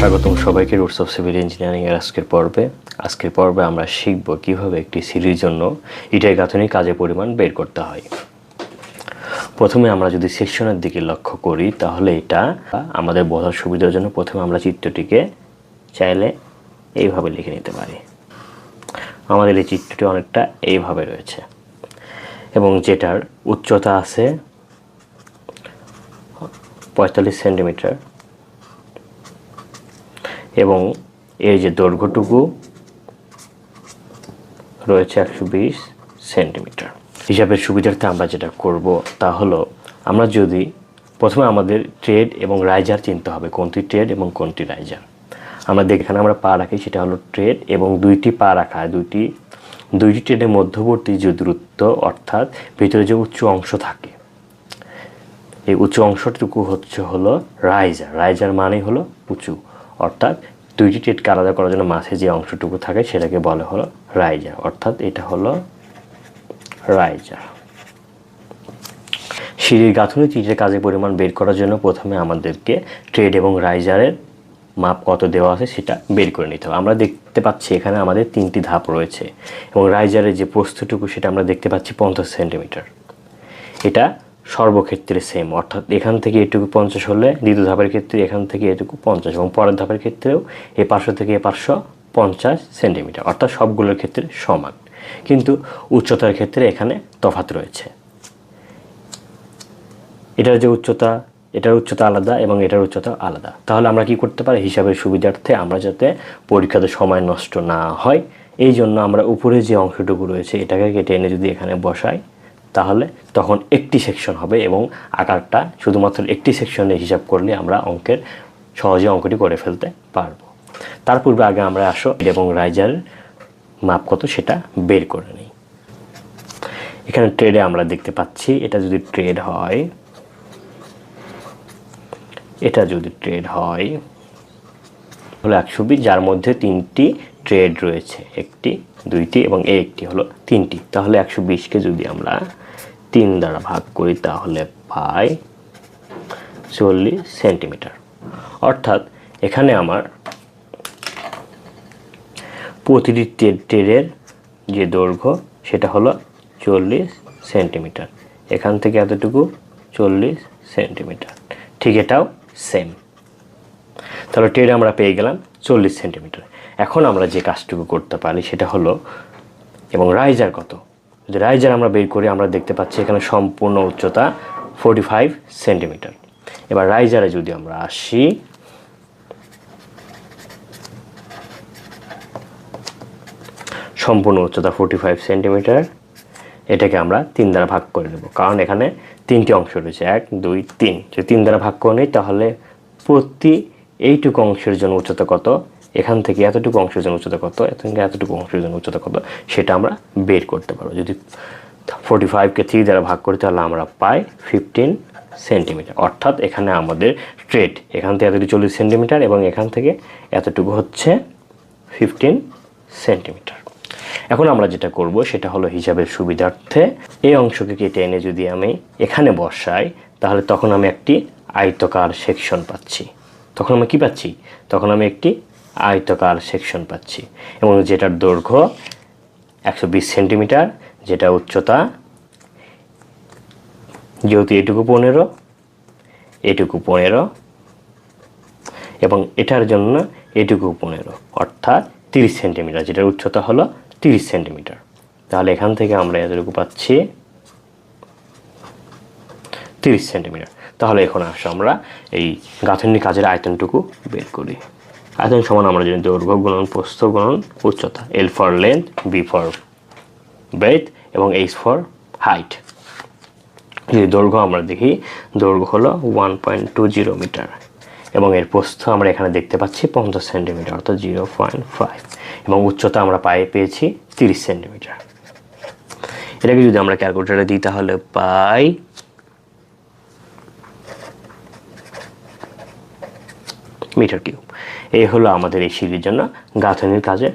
স্বাগতম সবাইকে roots of civil engineering এর আজকের পর্বে আমরা শিখব কিভাবে একটি সিঁড়ির জন্য ইটের গাঁথনির কাজের পরিমাণ বের করতে হয়। প্রথমে আমরা যদি সেকশনের দিকে লক্ষ্য করি তাহলে এটা আমাদের বোঝার সুবিধার জন্য প্রথমে আমরা চিত্রটিকে চাইলে এইভাবে লিখে নিতে পারি। আমাদের এই চিত্রটি অনেকটা এইভাবে রয়েছে এবং যেটার উচ্চতা আছে 45 সেন্টিমিটার এবং এর যে দৈর্ঘ্যটুকু রয়েছে 120 সেন্টিমিটার। হিসাবের সুবিধার্থে আমরা যেটা করব তা হলো আমরা যদি প্রথমে আমাদের ট্রেড এবং রাইজার চিনতে হবে, কোনটি ট্রেড এবং কোনটি রাইজার। আমরা এখানে আমরা পা রাখি সেটা হলো ট্রেড এবং দুইটি পা রাখা দুইটি ট্রেডের মধ্যবর্তী যে দূরত্ব অর্থাৎ ভিতরে যে উচ্চ অংশ থাকে এই উঁচু অংশটুকু হলো রাইজার মানে হলো উঁচু, অর্থাৎ দুইটি ট্রেডকে আলাদা করার জন্য মাঝে যে অংশটুকু থাকে সেটাকে বলে হলো রাইজার, অর্থাৎ এটা হলো রাইজার। সিঁড়ির গাঁথনি ইটের কাজের পরিমাণ বের করার জন্য প্রথমে আমাদেরকে ট্রেড এবং রাইজারের মাপ কত দেওয়া আছে সেটা বের করে নিতে হবে। আমরা দেখতে পাচ্ছি এখানে আমাদের তিনটি ধাপ রয়েছে এবং রাইজারের যে প্রস্থটুকু সেটা আমরা দেখতে পাচ্ছি 50 সেন্টিমিটার। এটা সর্বক্ষেত্রে সেম, অর্থাৎ এখান থেকে এটুকু 50 হলে দ্বিতীয় ধাপের ক্ষেত্রে এখান থেকে এটুকু 50 এবং পরের ধাপের ক্ষেত্রেও এ পার্শ্ব থেকে এ পার্শ্ব 50 সেন্টিমিটার, অর্থাৎ সবগুলোর ক্ষেত্রে সমান, কিন্তু উচ্চতার ক্ষেত্রে এখানে তফাৎ রয়েছে। এটার উচ্চতা আলাদা এবং এটার উচ্চতা আলাদা। তাহলে আমরা কি করতে পারি, হিসাবের সুবিধার্থে আমরা যাতে পরীক্ষাতে সময় নষ্ট না হয় এই জন্য আমরা উপরে যে অংশটুকু রয়েছে এটাকে কেটে এনে যদি এখানে বসাই তাহলে তখন একটি সেকশন হবে এবং আকারটা শুধুমাত্র একটি সেকশনে হিসাব করলে আমরা সহজে অঙ্কটি করে ফেলতে পারবো। তার পূর্বে আগে আমরা এবং রাইজারের মাপ কত সেটা বের করে নিই। এখানে ট্রেডে আমরা দেখতে পাচ্ছি এটা যদি ট্রেড হয় হলো 120, যার মধ্যে তিনটি ট্রেড রয়েছে, একটি, দুইটি এবং একটি হলো তিনটি। তাহলে 120কে যদি আমরা 3 দ্বারা ভাগ করি তাহলে পাই 40 সেন্টিমিটার। অর্থাৎ এখানে আমার প্রতিটি ট্রেডের যে দৈর্ঘ্য সেটা হলো 40 সেন্টিমিটার। এখান থেকে এতটুকু 40 সেন্টিমিটার, ঠিক এটাও সেম। তাহলে ট্রেড আমরা পেয়ে গেলাম 40 সেন্টিমিটার। এখন আমরা যে কাজটুকু করতে পারি সেটা হলো এবং রাইজার কত, যদি রাইজার আমরা বের করি আমরা দেখতে পাচ্ছি এখানে সম্পূর্ণ উচ্চতা 45 সেন্টিমিটার। এবার রাইজারে যদি আমরা আসি সম্পূর্ণ উচ্চতা 45 সেন্টিমিটার, এটাকে আমরা 3 দ্বারা ভাগ করে নেব, কারণ এখানে তিনটি অংশ রয়েছে 1 2 3। যদি 3 দ্বারা ভাগ করে নিই তাহলে প্রতি এইটুকু অংশের জন্য উচ্চতা কত, এখান থেকে এতটুকু অংশের জন্য উচ্চতা কত, এখান থেকে এতটুকু অংশের জন্য উচ্চতা কত সেটা আমরা বের করতে পারবো। যদি 45কে 3 দ্বারা ভাগ করি তাহলে আমরা পাই 15 সেন্টিমিটার। অর্থাৎ এখানে আমাদের ট্রেড এখান থেকে এতটুকু 40 সেন্টিমিটার এবং এখান থেকে এতটুকু হচ্ছে 15 সেন্টিমিটার। এখন আমরা যেটা করব সেটা হলো হিসাবের সুবিধার্থে এই অংশকে কেটে এনে যদি আমি এখানে বসাই তাহলে তখন আমি একটি আয়তাকার সেকশন পাচ্ছি। তখন আমি একটি আয়তাকার সেকশন পাচ্ছি এবং যেটার দৈর্ঘ্য 120 সেন্টিমিটার, যেটা উচ্চতা যেহেতু এটুকু 15 এবং এটার জন্য এটুকু 15, অর্থাৎ 30 সেন্টিমিটার, যেটার উচ্চতা হলো 30 সেন্টিমিটার। তাহলে এখান থেকে আমরা এতটুকু পাচ্ছি 30 সেন্টিমিটার। তাহলে এখন আমরা এই গাঁথনির কাজের আয়তনটুকু বের করি। আয়তন সমান আমরা জানি দৈর্ঘ্য গুণন প্রস্থ গুণন উচ্চতা, L for length, B for breadth এবং H ফর হাইট। যদি দৈর্ঘ্য আমরা দেখি দৈর্ঘ্য হলো 1.20 মিটার এবং এর প্রস্থ আমরা এখানে দেখতে পাচ্ছি 50 সেন্টিমিটার, অর্থাৎ 0.5 এবং উচ্চতা আমরা পেয়েছি 30 সেন্টিমিটার। এটাকে যদি আমরা ক্যালকুলেটরে দিই তাহলে পাই মিটার কিউব। এই হলো আমাদের এই সিঁড়ির জন্য গাঁথনির কাজের